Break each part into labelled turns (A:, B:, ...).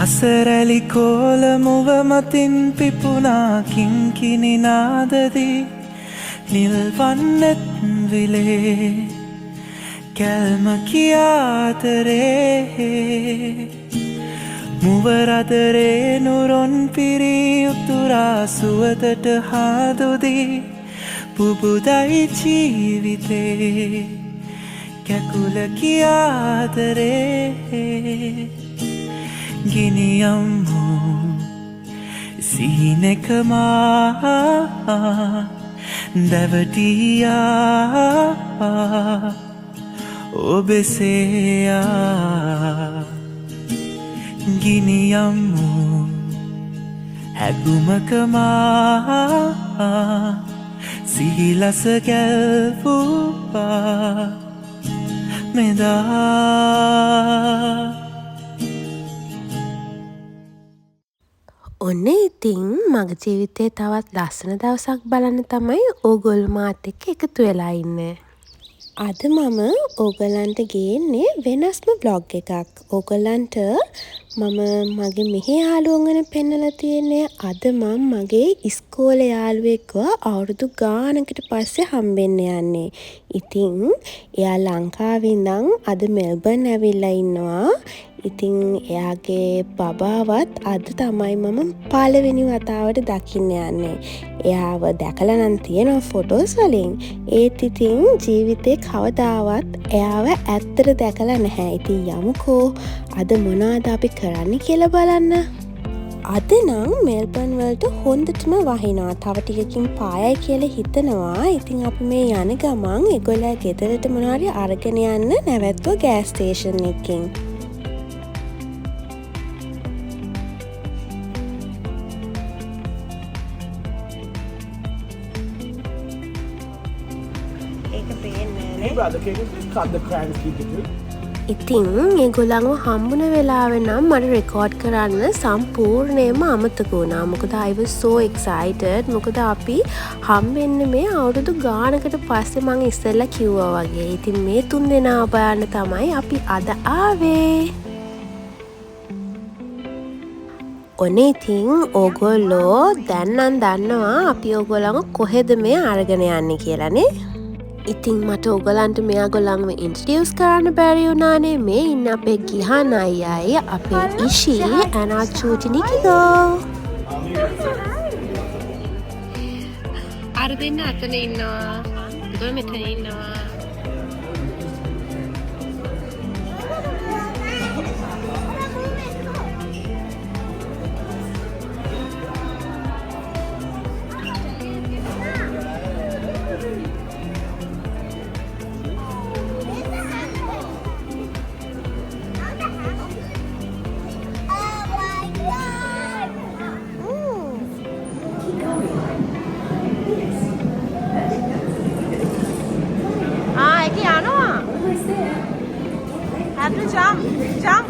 A: අසරැලි කෝල මුව මතින් පිපුණා කිංකිණි නාදදී නිල්වන්නෙත් විලේ කැල්ම කියාතරේ මුවරදරේ නුරොන් පිරී උතුරා සුවදට හාදුදී පුබුදයි ජීවිතේ කැකුල කියාතරේ ගිනියම්මු සිහිනෙකමා දැවටියා ඔබෙසේයා ගිනියම්මු හැගුමකමා සිහිලස ගැල්පුවා මෙදා
B: ඔන්න ඉතින් මගේ ජීවිතේ තවත් ලස්සන දවසක් බලන්න තමයි ඕගොල්ලෝ මාත් එක්ක එකතු වෙලා ඉන්නේ. අද මම ඕගලන්ට ගේන්නේ වෙනස්ම බ්ලොග් එකක්. ඕගලන්ට මම මගේ මෙහි යාළුවන් ගැන පෙන්නලා තියෙන්නේ. අද මම මගේ ඉස්කෝලේ යාළුවෙක්ව අවුරුදු ගානකට පස්සේ හම්බෙන්න යන්නේ. ඉතින් එයා ලංකාවේ ඉඳන් අද මෙල්බර්න් ඇවිල්ලා ඉන්නවා. ඉතින් එයාගේ බබාවත් අද තමයි මම පළවෙනි වතාවට දකින්න යන්නේ. එයාව දැකලා නම් තියෙනවා ෆොටෝස් වලින්. ඒත් ඉතින් ජීවිතේ කවදාවත් එයාව ඇත්තට දැකලා නැහැ. ඉතින් යමුකෝ අද මොනවද අපි කරන්න කියලා බලන්න. අද නම් මෙල්බර්න් වලට හොඳටම වහිනවා. තව ටිකකින් පායයි කියලා හිතනවා. ඉතින් අපි මේ යන ගමන් ඒගොල්ලෝ ගෙදරට මොනවාරි අරගෙන යන්න නැවැත්තුව ගෑස් ස්ටේෂන් එකකින්. ඉතින් ඒගොල්ලන්ව හම්බුන වෙලාවෙ නම් මට රෙකෝඩ් කරන්න සම්පූර්ණයෙන්ම අමතක වුණා. මොකද I was so excited. මොකද අපි හම්බෙන්නේ මේ අවුරුදු ගානකට පස්සේ මං ඉස්සෙල්ලා කිව්වා වගේ. ඉතින් මේ 3 දෙනා බලන්න තමයි අපි අද ආවේ. ඔනේ ඉතින් ඕගොල්ලෝ දැන් නම් දන්නවා අපි ඕගොල්ලන්ව කොහෙද මේ අරගෙන යන්නේ කියලානේ. ඉතින් මට ඔයගලන්ට මෙයාගොල්ලන්ව ඉන්ට්‍රොඩියුස් කරන්න බැරි වුණානේ. මේ ඉන්න අපේ ගිහන් අයියයි අපේ ඉෂි ඇනා චූටි නිකිගෝ. අර දෙන්න අතන ඉන්නවා. ඒගොල්ලෝ මෙතන ඉන්නවා. Jump.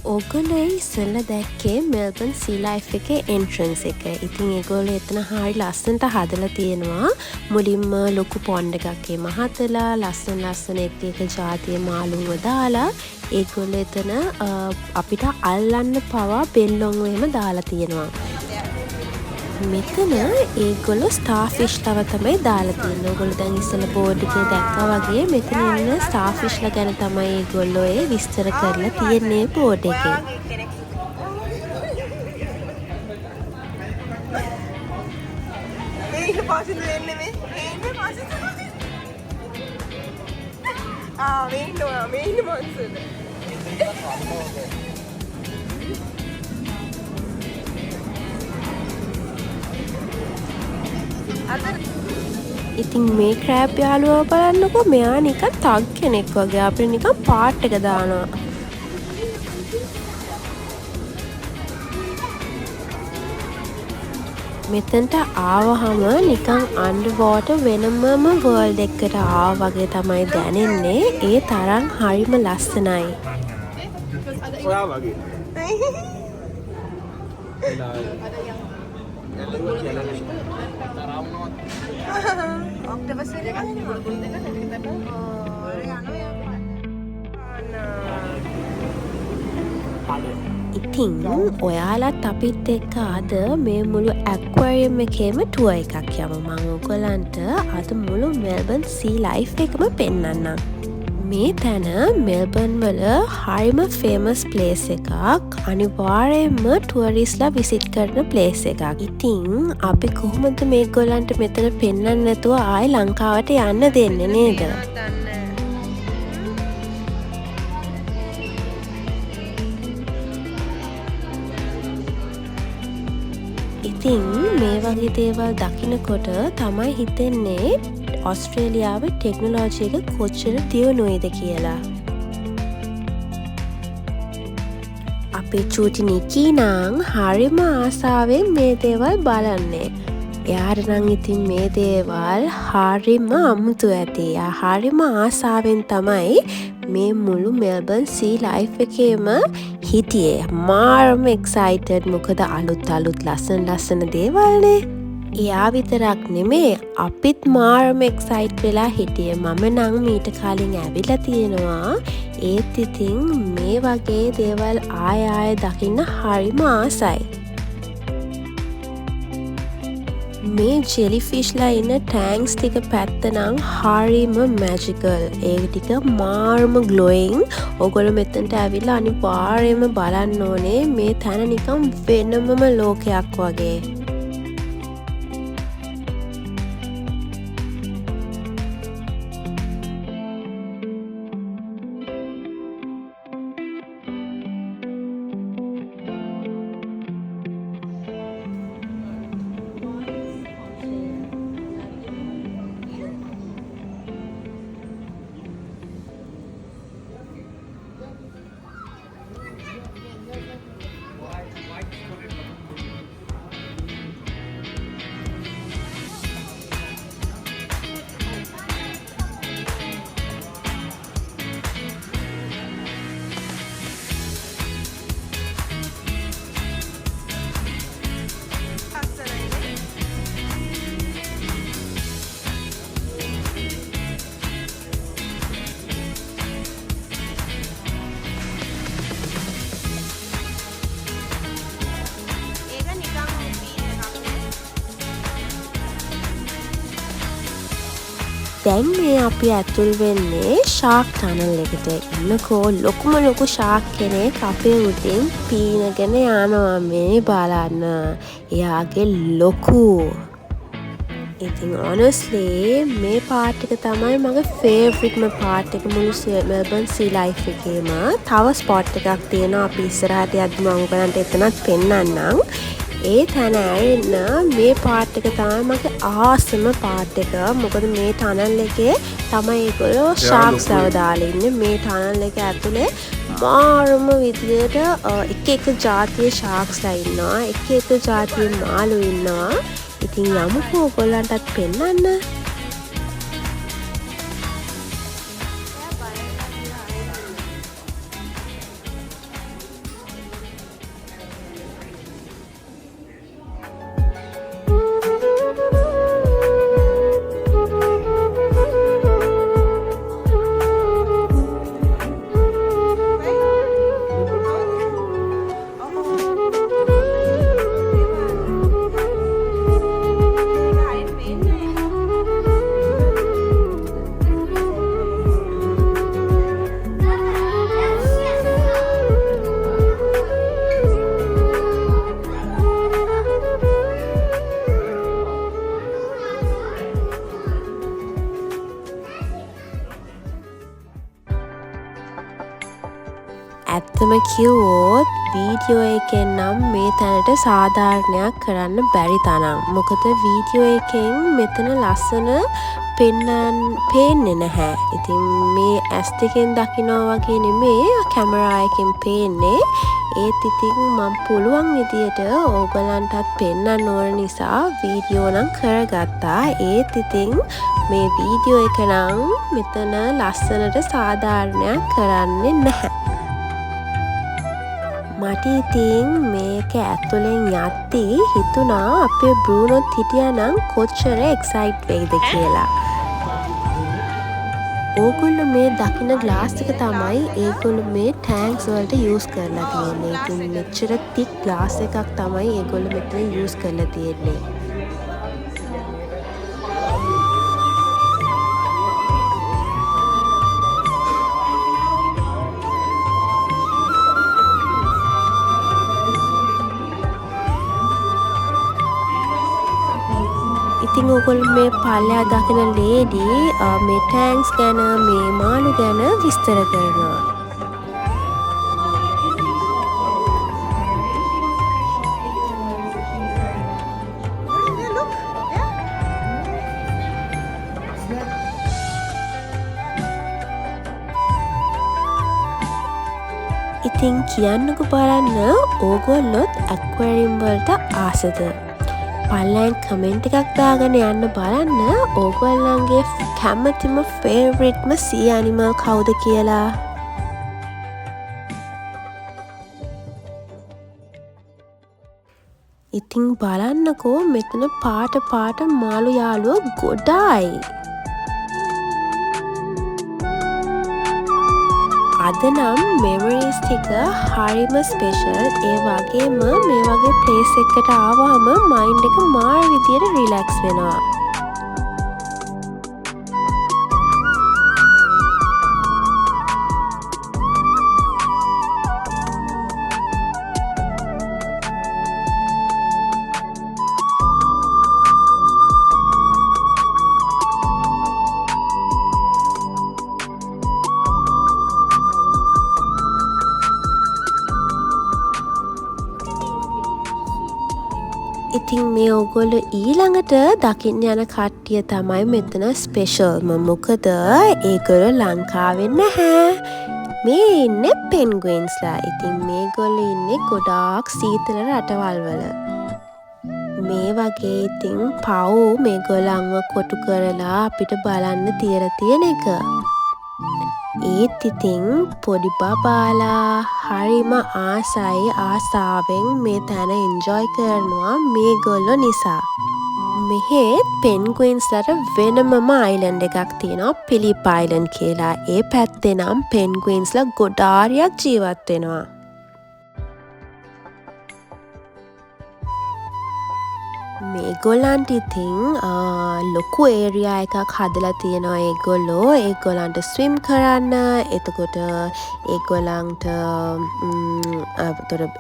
B: ඕගොල්ලෝ ඉස්සෙල්ලා දැක්කේ මෙල්බර්න් සී ලයිෆ් එකේ එන්ට්‍රන්ස් එක. ඉතින් ඒගොල්ලෝ එතන හරිය ලස්සනට හදලා තියෙනවා. මුලින්ම ලොකු පොන්ඩ් එකක් එහෙම හදලා ලස්සන එක ජාතිය මාළුන්ව දාලා ඒගොල්ලෝ එතන අපිට අල්ලන්න පවා බෙල්ලොන්ව එහෙම දාලා තියෙනවා. මෙතන ඒගොල්ලෝ ස්ටාර්ෆිෂ් තව තමයි දාලා තියෙන්නේ. ඕගොල්ලෝ දැන් ඉස්සෙල්ලා බෝඩ් එකේ දැක්කා වගේ මෙතන ඉන්න ස්ටාර්ෆිෂ්ලා ගැන තමයි ඒගොල්ලෝ විස්තර කරලා තියෙන්නේ බෝඩ් එකේ. මේක පාසින් වෙන්නේ මේ පාසින්. මේ ඉන්න මොන්සර්. ඉතින් මේ ක්‍රෑබ් යාළුවා බලන්නකෝ. මෙයා නිකන් තග් කෙනෙක් වගේ අපිට නිකන් පාට් එක දානවා. මෙතනට ආවහම නිකන් අන්ඩර්වෝටර් වෙනමම වර්ල්ඩ් එකකට ආවා වගේ තමයි දැනෙන්නේ. ඒ තරම් හරිම ලස්සනයි.
C: ඔයා වගේ.
B: ඉතින් ඔයාලත් අපිත් එක්ක අද මේ මුළු ඇක්වරියම් එකේම ටුවර් එකක් යමු. මම ඔයගලන්ට අද මුළු මෙල්බන් සී ලයිෆ් එකම පෙන්වන්නම්. මේ තැන මෙල්බන් වල හරිම ෆේමස් ප්ලේස් එකක්. අනිවාර්යයෙන්ම ටුවරිස්ලා විසිට් කරන ප්ලේස් එකක්. ඉතින් අපි කොහොමද මේගොල්ලන්ට මෙතන පෙන්වන්න නැතුව ආයෙ ලංකාවට යන්න දෙන්නේ නේද? ඉතින් මේ වගේ දේවල් දකිනකොට තමයි හිතෙන්නේ ඔස්ට්‍රේලියාවේ ටෙක්නොලොජි එක කොච්චර දියුණුවේද කියලා. අපේ චූටි නිකී නම් හරිම ආසාවෙන් මේ දේවල් බලන්නේ. එයාට නම් ඉතින් මේ දේවල් හරිම අමුතු ඇති. එයා හරිම ආසාවෙන් තමයි මේ මුළු මෙල්බන් සී ලයිෆ් එකේම හිටියේ. මාරම එක්සයිටඩ්. මොකද අලුත් ලස්සන දේවල්නේ. එයා විතරක් නෙමේ අපිත් මාරම එක්සයිට් වෙලා හිටියේ. මම නම් මීට කලින් ඇවිල්ලා තියෙනවා. ඒත් ඉතින් මේ වගේ දේවල් ආය දකින්න හරිම ආසයි. මේ ජෙලිෆිෂ්ලා ඉන්න ටැන්ක්ස් ටික පැත්ත නම් හරිම මැජිකල්. ඒ ටික මාරම ග්ලෝයින්. ඔයගොල්ලෝ මෙතනට ඇවිල්ලා අනිවාර්යයෙන්ම බලන්න ඕනේ. මේ තැන නිකන් වෙනමම ලෝකයක් වගේ. දැන් මේ අපි ඇතුල් වෙන්නේ ෂාක් ටනල් එකට. ඉන්නකෝ ලොකු ෂාක් කෙනෙක් අපේ උඩින් පීනගෙන යනවා. මේ බලන්න. එයාගේ ලොකු. ඉතින් honestly මේ පාර්ට් එක තමයි මගේ ෆේවරිට්ම පාර්ට් එක මුළු මෙල්බන් සී ලයිෆ් එකේම. තව ස්පොට් එකක් තියෙනවා. අපි ඉස්සරහට යද්දි මම ඔයගලන්ට එතනත් පෙන්නන්නම්. ඒ තැන ඇරෙන්න මේ පාර්ට් එක තමයි මගේ ආසම පාර්ට් එක. මොකද මේ ටනල් එකේ තමයි ඒගොල්ලෝ ෂාක්ස් දාලා ඉන්නේ. මේ ටනල් එක ඇතුලේ මාරම විදියට එක ජාතියේ ෂාක්ස්ලා ඉන්නවා. එක ජාතියේ මාළු ඉන්නවා. ඉතින් යමුකෝ ඔයගොල්ලන්ටත් පෙන්නන්න. ඇත්තම කිව්වොත් වීඩියෝ එකෙන් නම් මේ තැනට සාධාරණයක් කරන්න බැරි තරම්. මොකද වීඩියෝ එකෙන් මෙතන ලස්සන පේන්නේ නැහැ. ඉතින් මේ ඇස් දෙකෙන් දකිනවා වගේ නෙමේ කැමරා එකෙන් පේන්නේ. ඒත් ඉතින් මම පුළුවන් විදියට ඕගලන්ටත් පෙන්වන්න ඕන නිසා වීඩියෝ නම් කරගත්තා. ඒත් ඉතින් මේ වීඩියෝ එක නම් මෙතන ලස්සනට සාධාරණයක් කරන්නේ නැහැ. මට ඉතින් මේක ඇතුලෙන් යද්දී හිතුණා අපේ බ්‍රූනොත් හිටියානම් කොච්චර එක්සයිට් වෙයිද කියලා. ඕගොල්ලෝ මේ දකින්න ග්ලාස් එක තමයි ඒගොල්ලෝ මේ ටැන්ක්ස් වලට යූස් කරලා තියෙන්නේ. ඉතින් මෙච්චර තික් ග්ලාස් එකක් තමයි ඒගොල්ලෝ මෙතන යූස් කරලා තියෙන්නේ. ඉතින් ඕගොල්ලෝ මේ පල්ලෙහා දකින ලේඩි මේ ටැන්ක්ස් ගැන මේ මාළු ගැන විස්තර කරනවා. ඉතින් කියන්නකෝ බලන්න ඕගොල්ලොත් ඇක්වැරියම් වලට ආසද? පල්ලෙන් කමෙන්ට් එකක් දාගෙන යන්න බලන්න ඕගොල්ලන්ගේ කැමතිම ෆේවරිට්ම සී ඇනිමල් කවුද කියලා. ඉතින් බලන්නකෝ මෙතන පාට මාළු යාළුවෝ ගොඩායි. අද නම් මෙමරීස් ටික හරිම ස්පෙෂල්. ඒ වගේම මේ වගේ ප්ලේස් එකකට ආවම මයින්ඩ් එක මාර විදියට රිලැක්ස් වෙනවා. ඉතින් මේ ඕගොල්ලෝ ඊළඟට දකින්න යන කට්ටිය තමයි මෙතන ස්පෙෂල්ම. මොකද ඒගොල්ලෝ ලංකාවේ නැහැ. මේ ඉන්නේ පෙන්ගුයින්ස්ලා. ඉතින් මේගොල්ලෝ ඉන්නේ ගොඩාක් සීතල රටවල් වල. මේ වගේ ඉතින් පව් මේගොල්ලන්ව කොටු කරලා අපිට බලන්න තියලා තියෙන එක. ඒත් ඉතින් පොඩි බබාලා හරිම ආසාවෙන් මේ තැන එන්ජොයි කරනවා මේගොල්ලෝ නිසා. මෙහෙත් පෙන්ගුයින්ස්ලට වෙනමම අයිලන්ඩ් එකක් තියෙනවා පිලිප් අයිලන්ඩ් කියලා. ඒ පැත්තේ නම් පෙන්ගුයින්ස්ලා ගොඩාරියක් ජීවත් වෙනවා. මේගොල්ලන්ට ඉතින් ලොකු ඒරියා එකක් හදලා තියෙනවා ඒගොල්ලන්ට ස්විම් කරන්න. එතකොට ඒගොල්ලන්ට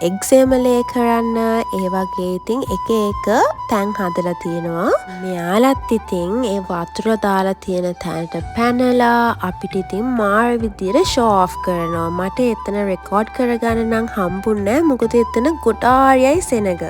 B: එක්සේමලේ කරන්න. ඒ වගේ ඉතින් එක තැන් හදලා තියෙනවා. මෙයාලත් ඉතින් ඒ වතුර දාලා තියෙන තැනට පැනලා අපිට ඉතින් මාර විදියට ෂෝ ඔෆ් කරනවා. මට එතන රෙකෝඩ් කරගන්න නම් හම්බුන්නේ නැහැ. මොකද එතන ගොඩාරියයි සෙනග.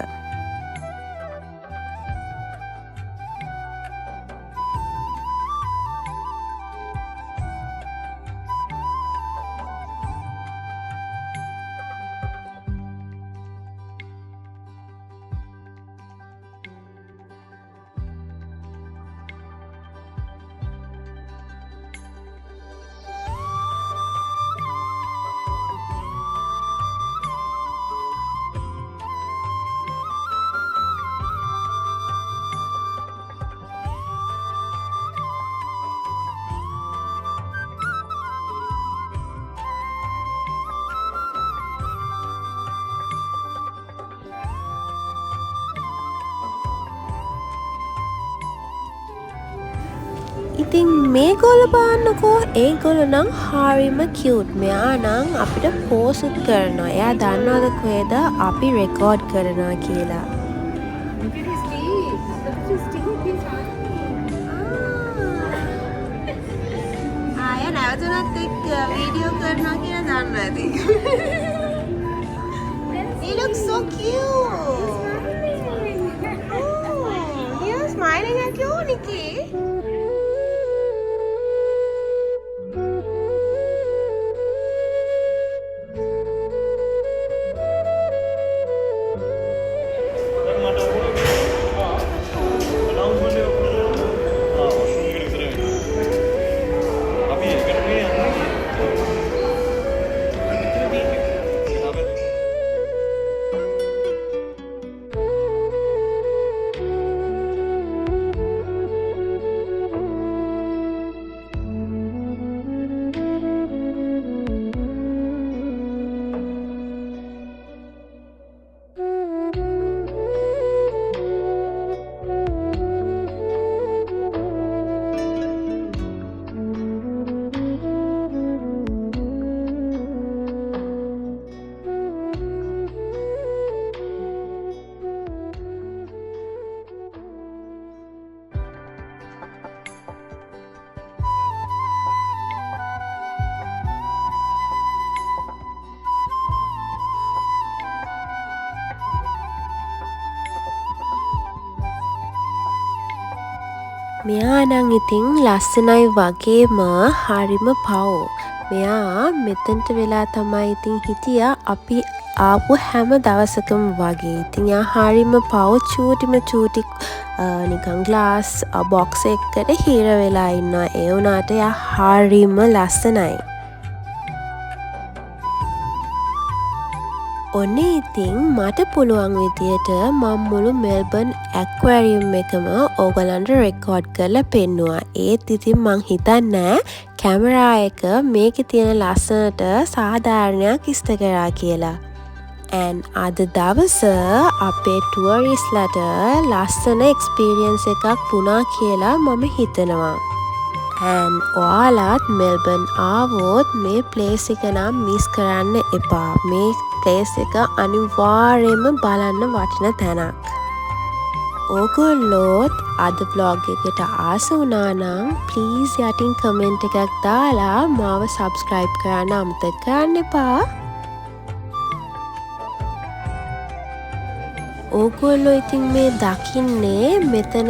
B: ඉතින් මේගොල්ලෝ බලන්නකෝ ඒගොල්ලෝ නම් හරිම කියුට්. මෙයා නම් අපිට පෝස්ට් කරනවා. එයා දන්නවද කොහෙද අපි රෙකෝඩ් කරනවා කියලා. ආය නැවතුනත් එක්ක වීඩියෝ කරනවා කියලා දන්නවා ඇති. cute. Oh, you're smiling at you, Nikki. මෙයා නම් ඉතින් ලස්සනයි වගේම හරිම පව්. මෙයා මෙතනට වෙලා තමයි ඉතින් හිටියා අපි ආපු හැම දවසකම වගේ. ඉතින් යා හරිම පව් චූටිම චූටි නිකන් ග්ලාස් බොක්ස් එකකට හිර වෙලා ඉන්නවා. ඒ වුණාට යා හරිම ලස්සනයි. ඔන්නේ ඉතින් මට පුළුවන් විදියට මම මුළු මෙල්බර්න් ඇක්වෑරියම් එකම ඕගලන්ට රෙකෝඩ් කරලා පෙන්නුවා. ඒත් ඉතින් මං හිතන්නේ කැමරා එක මේකේ තියෙන ලස්සනට සාධාරණයක් ඉස්ත කරා කියලා. and අද දවස අපේ ටුවරිස්ට්ලට ලස්සන එක්ස්පීරියන්ස් එකක් වුණා කියලා මම හිතනවා. and ඔයාලත් මෙල්බර්න් ආවොත් මේ ප්ලේස් එක නම් මිස් කරන්න එපා. මේ ප්ලේස් එක අනිවාර්යයෙන්ම බලන්න වටින තැනක්. ඕගොල්ලෝත් අද vlog එකට ආස වුණා නම් ප්ලීස් යටින් කමෙන්ට් එකක් දාලා මාව subscribe කරන්න අමතක කරන්න එපා. ඕගොල්ලෝ ඉතින් මේ දකින්නේ මෙතන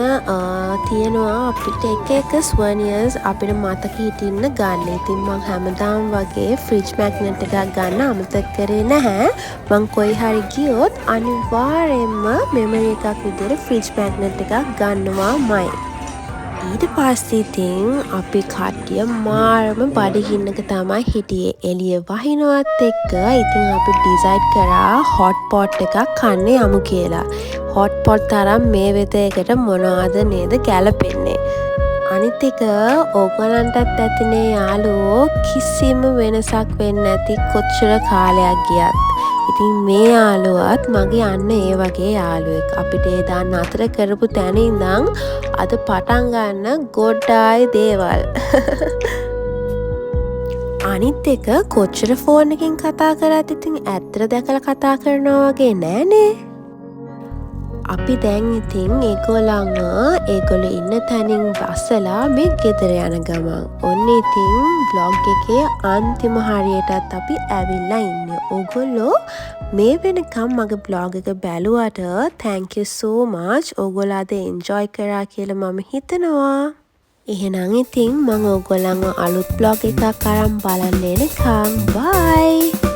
B: තියෙනවා අපිට එක ස්වර්නියර්ස් අපිට මතක හිටින්න ගන්න. ඉතින් මං හැමදාම වගේ ෆ්‍රිජ් මැග්නට් එකක් ගන්න අමතක කරේ නැහැ. මං කොයි හරි ගියොත් අනිවාර්යයෙන්ම මෙමරි එකක් විදිහට ෆ්‍රිජ් මැග්නට් එකක් ගන්නවාමයි. ඊට පස්සේ ඉතින් අපි කට්ටිය මාරම බඩගින්නක තමයි හිටියේ. එළිය වහිනවත් එක්ක ඉතින් අපි ඩිසයිඩ් කරා හොට් පොට් එකක් කන්න යමු කියලා. හොට් පොට් තරම් මේ වෙතයකට මොනවද නේද ගැලපෙන්නේ. අනිත් එක ඕගලන්ටත් ඇතිනේ යාළුවෝ කිසිම වෙනසක් වෙන්නේ නැති කොච්චර කාලයක් ගියත්. ඉතින් මේ යාළුවත් මගේ අන්න ඒ වගේ යාළුවෙක්. අපිට ඒ දාන්න අතර කරපු තැන ඉඳන් අද පටන් ගන්න ගොඩායි දේවල්. අනිත් එක කොච්චර ෆෝන් එකකින් කතා කරත් ඉතින් ඇත්තට දැකලා කතා කරනවා වගේ නෑනේ. අපි දැන් ඉතින් ඒගොල්ලෝ ඉන්න තැනින් බස්සලා මේ ගෙදර යන ගමන්. ඔන්න ඉතින් vlog එකේ අන්තිම හරියටත් අපි ඇවිල්ලා ඉන්නේ. ඕගොල්ලෝ මේ වෙනකම් මගේ vlog එක බැලුවට thank you so much. ඕගොල්ලෝ අද enjoy කරා කියලා මම හිතනවා. එහෙනම් ඉතින් මම ඕගොල්ලන්ව අලුත් vlog එකක් අරන් බලන්න එනකම් bye.